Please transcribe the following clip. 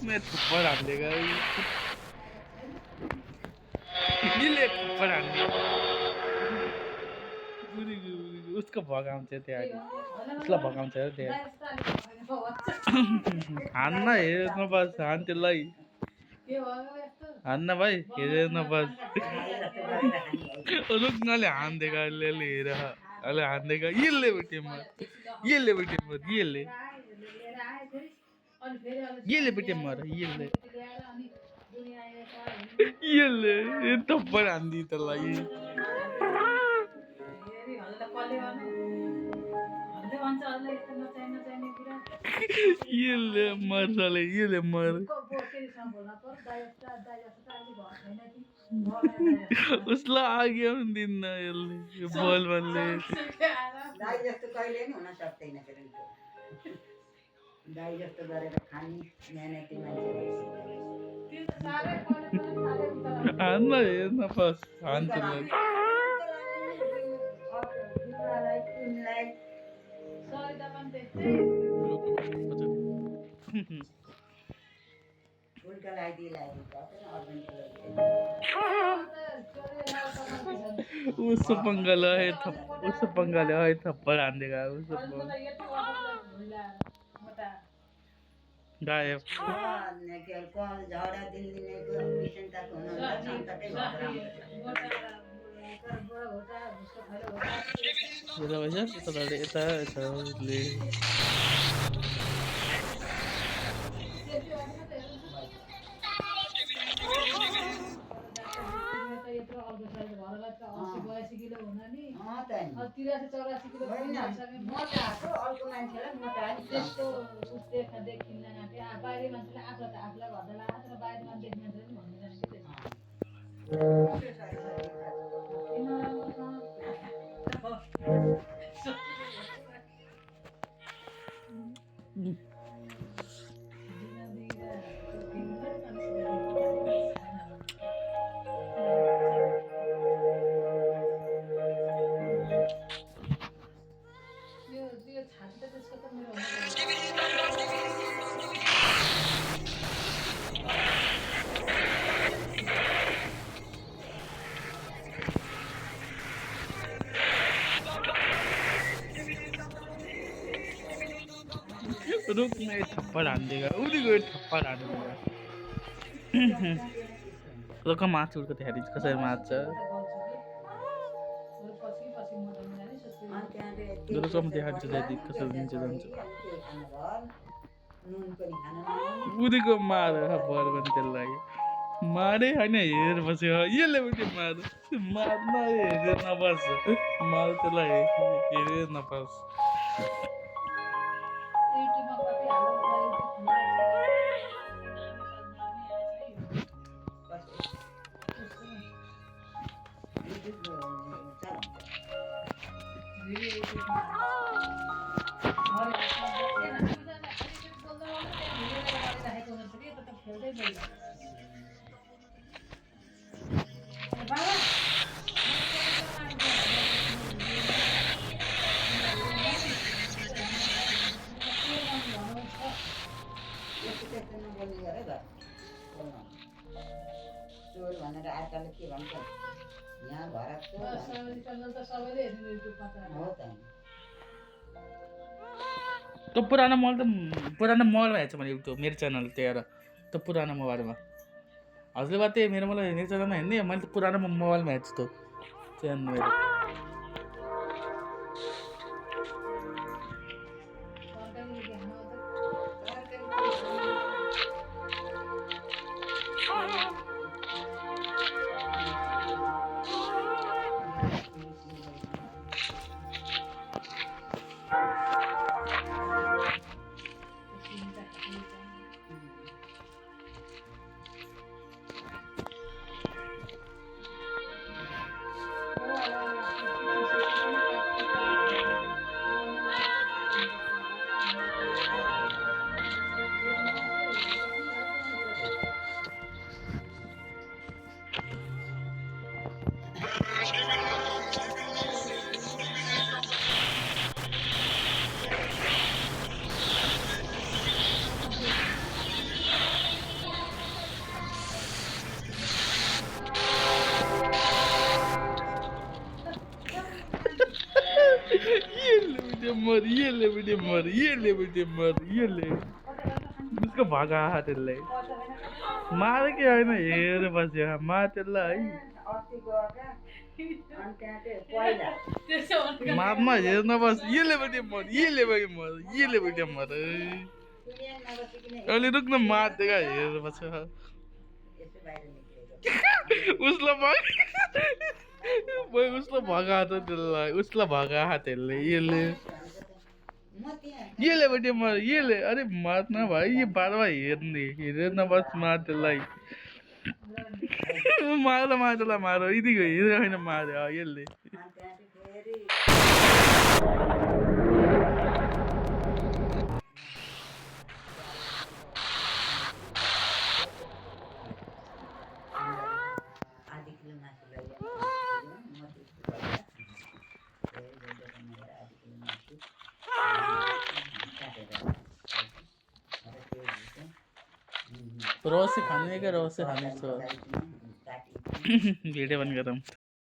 में थप्पड़ हान देगा ये ले थप्पड़ हान देगा उसको भगाउँछ त्यहाँ उसलाई भगाउँछ त्यहाँ हान्न हेर्न बस हान त्यसलाई हान्न भाइ हेरेन बस रुक्नले हानिदिएको अहिले हेर अहिले हानिदिएको यसले बेटिएमा यसले बेटिएमा यसले बेटिएमा यसले थप्पड हानिदियो त्यसलाई यसले मर्छले यसले मर उसलाई आगे आउनु दिन्न यसले बल भन्ने दाइ जस्तो कहिले नि हुन सक्दैन दाइ जस्तो गरेर खाने मेहनती मान्छे हान्न हेर्न बस हान्थ्यो उसको पंगाला है उसको पंगाला है थप्पड़ हानिदिएका उसको गायब झगडा दिनदिनै बिसन्ताको हुनुहुन्छ सन्तकै रुक में थप्पड़ हान देगा उड़ी गयो थप्पड़ हान देगा रुक माछ उडको देखाइदिन्छ कसरी माछ रुकम देखाइदिन्छ त्यति कसरी दिन्छ जान्छ उडीको मार बर पनि त्यसलाई मारे होइन हेर बस्यो यसले उठी मार्न हेरेर नबस मार त्यसलाई हेरेर नबस चोर भनेर आजकल के भन्छ यहाँ भरत चोर हो त तो पुराना मोबाइल हेर्छ मैले त्यो मेरो च्यानल त्यहाँ त्यो पुरानो मोबाइलमा हजुरले बात त्यही मेरो मलाई मेरो च्यानलमा हेर्ने मैले त पुरानो मोबाइलमा हेर्छु त्यो च्यानल मेरो ये ले बेटे मर ये ले उसको भागा त्यसलाई मारे के होइन हेर बस्यो मा त्यसलाई है मारमा हेर्न बस ये ले बेटे मर अलि रुक्न मार्देगा हेर बस्यो उसलाई भगा त त्यसलाई उसलाई भगा त्यसले ये बेटे मर अरे मार्न भाइ ये बार बार हेरेर बस मार त्यसलाई मार यतिको हेरेर होइन मार्यो यसले रोसे खाने का रोसे खाने भिडियो बंद कर रहा हूँ